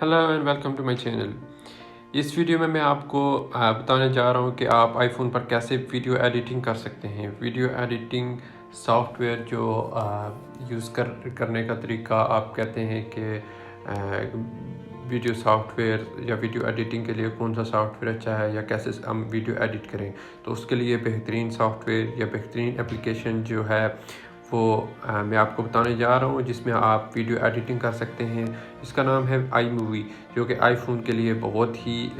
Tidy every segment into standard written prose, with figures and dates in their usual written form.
Hello and welcome to my channel. इस video में मैं आपको बताने जा रहा हूँ कि आप आईफोन पर कैसे वीडियो एडिटिंग कर सकते हैं। वीडियो एडिटिंग सॉफ्टवेयर जो यूज़ करने का तरीका आप कहते हैं कि वीडियो सॉफ्टवेयर या वीडियो एडिटिंग के लिए कौन सा सॉफ्टवेयर अच्छा है या कैसे हम वीडियो एडिट करें, तो उसके लिए बेहतरीन सॉफ्टवेयर या बेहतरीन एप्लीकेशन जो है वो मैं आपको बताने जा रहा हूँ, जिसमें आप वीडियो एडिटिंग कर सकते हैं। इसका नाम है आई मूवी, जो कि आईफोन के लिए बहुत ही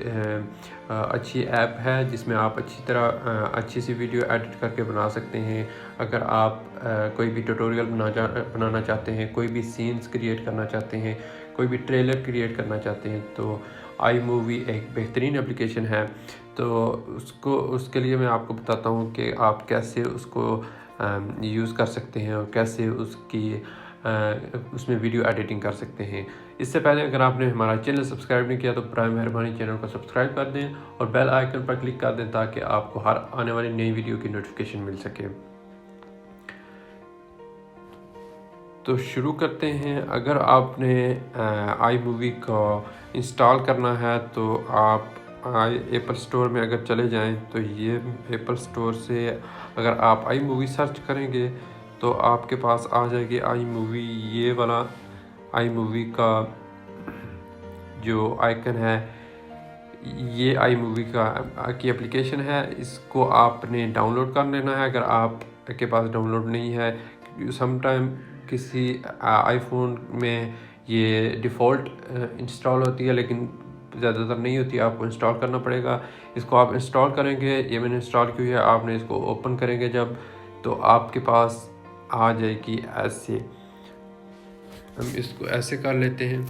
अच्छी ऐप है, जिसमें आप अच्छी तरह अच्छी सी वीडियो एडिट करके बना सकते हैं। अगर आप कोई भी ट्यूटोरियल बनाना चाहते हैं, कोई भी सीन्स क्रिएट करना चाहते हैं, कोई भी ट्रेलर क्रिएट करना चाहते हैं, तो आई मूवी एक बेहतरीन एप्लीकेशन है। तो उसके लिए मैं आपको बताता हूँ कि आप कैसे उसको यूज़ कर सकते हैं और कैसे उसमें वीडियो एडिटिंग कर सकते हैं। इससे पहले अगर आपने हमारा चैनल सब्सक्राइब नहीं किया तो बराए मेहरबानी चैनल को सब्सक्राइब कर दें और बेल आइकन पर क्लिक कर दें ताकि आपको हर आने वाली नई वीडियो की नोटिफिकेशन मिल सके। तो शुरू करते हैं। अगर आपने आई मूवी को इंस्टॉल करना है तो आप एप्पल स्टोर में अगर चले जाएं तो ये एप्पल स्टोर से अगर आप आई मूवी सर्च करेंगे तो आपके पास आ जाएगी आई मूवी। ये वाला आई मूवी का जो आइकन है, ये आई मूवी की एप्लीकेशन है। इसको आपने डाउनलोड कर लेना है अगर आपके पास डाउनलोड नहीं है। समटाइम किसी आईफोन में ये डिफ़ॉल्ट इंस्टॉल होती है, लेकिन ज़्यादातर नहीं होती, आपको इंस्टॉल करना पड़ेगा। इसको आप इंस्टॉल करेंगे, ये मैंने इंस्टॉल की है, आपने इसको ओपन करेंगे जब, तो आपके पास आ जाएगी ऐसे। हम इसको ऐसे कर लेते हैं।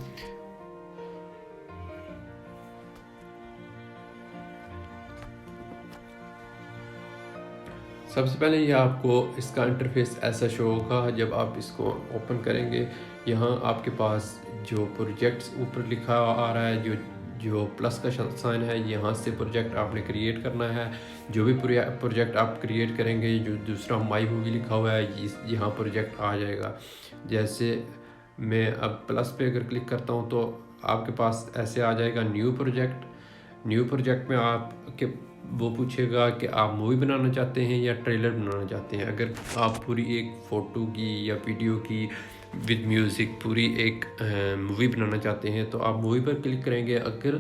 सबसे पहले ये आपको इसका इंटरफेस ऐसा शो होगा जब आप इसको ओपन करेंगे। यहाँ आपके पास जो प्रोजेक्ट्स ऊपर लिखा आ रहा है, जो प्लस का साइन है, यहाँ से प्रोजेक्ट आपने क्रिएट करना है। जो भी प्रोजेक्ट आप क्रिएट करेंगे, जो दूसरा माई मूवी लिखा हुआ है, यहाँ प्रोजेक्ट आ जाएगा। जैसे मैं अब प्लस पे अगर क्लिक करता हूँ तो आपके पास ऐसे आ जाएगा न्यू प्रोजेक्ट में आपके वो पूछेगा कि आप मूवी बनाना चाहते हैं या ट्रेलर बनाना चाहते हैं। अगर आप पूरी एक फ़ोटो की या वीडियो की विद म्यूज़िक पूरी एक मूवी बनाना चाहते हैं तो आप मूवी पर क्लिक करेंगे। अगर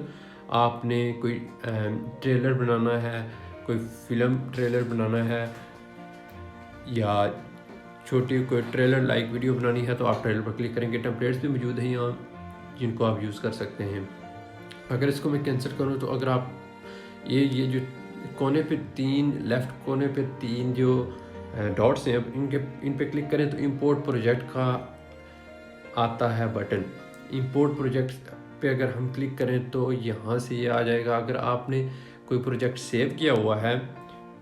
आपने कोई ट्रेलर बनाना है, कोई फ़िल्म ट्रेलर बनाना है या छोटी कोई ट्रेलर लाइक वीडियो बनानी है तो आप ट्रेलर पर क्लिक करेंगे। टेम्पलेट्स भी मौजूद हैं यहाँ जिनको आप यूज़ कर सकते हैं। अगर इसको मैं कैंसिल करूँ तो अगर आप ये जो कोने पे लेफ़्ट कोने पे 3 जो डॉट्स हैं, इन पे क्लिक करें तो इंपोर्ट प्रोजेक्ट का आता है बटन। इंपोर्ट प्रोजेक्ट पे अगर हम क्लिक करें तो यहाँ से ये आ जाएगा। अगर आपने कोई प्रोजेक्ट सेव किया हुआ है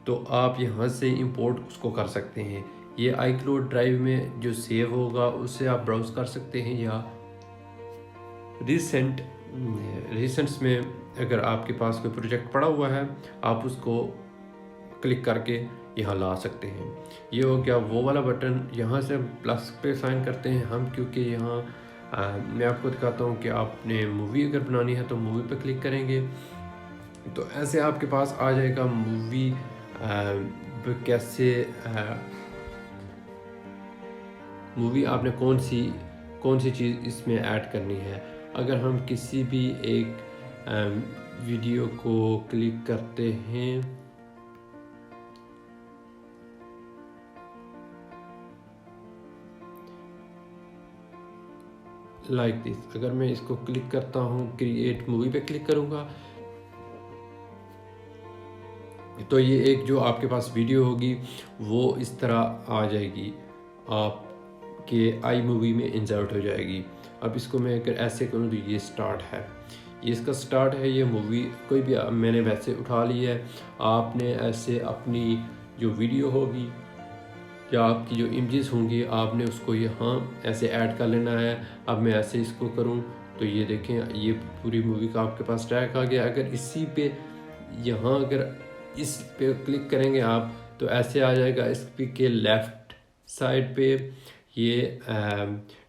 तो आप यहाँ से इंपोर्ट उसको कर सकते हैं। ये आईक्लाउड ड्राइव में जो सेव होगा उससे आप ब्राउज़ कर सकते हैं, या रिसेंट्स में अगर आपके पास कोई प्रोजेक्ट पड़ा हुआ है आप उसको क्लिक करके यहाँ ला सकते हैं। ये हो गया वो वाला बटन। यहाँ से प्लस पे साइन करते हैं हम, क्योंकि यहाँ मैं आपको दिखाता हूँ कि आपने मूवी अगर बनानी है तो मूवी पे क्लिक करेंगे तो ऐसे आपके पास आ जाएगा मूवी। कैसे मूवी आपने कौन सी चीज़ इसमें ऐड करनी है। अगर हम किसी भी एक वीडियो को क्लिक करते हैं, लाइक दिस, अगर मैं इसको क्लिक करता हूँ, क्रिएट मूवी पे क्लिक करूँगा तो ये एक जो आपके पास वीडियो होगी वो इस तरह आ जाएगी, आपके आई मूवी में इंसर्ट हो जाएगी। अब इसको मैं अगर ऐसे करूँ तो ये स्टार्ट है, ये इसका स्टार्ट है। ये मूवी कोई भी मैंने वैसे उठा ली है। आपने ऐसे अपनी जो वीडियो होगी या आपकी जो इमेजेस होंगी आपने उसको यहाँ ऐसे ऐड कर लेना है। अब मैं ऐसे इसको करूँ तो ये देखें, ये पूरी मूवी का आपके पास ट्रैक आ गया। अगर इसी पे यहाँ अगर इस पे क्लिक करेंगे आप तो ऐसे आ जाएगा। इस के लेफ़्ट साइड पे ये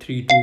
3 2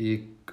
1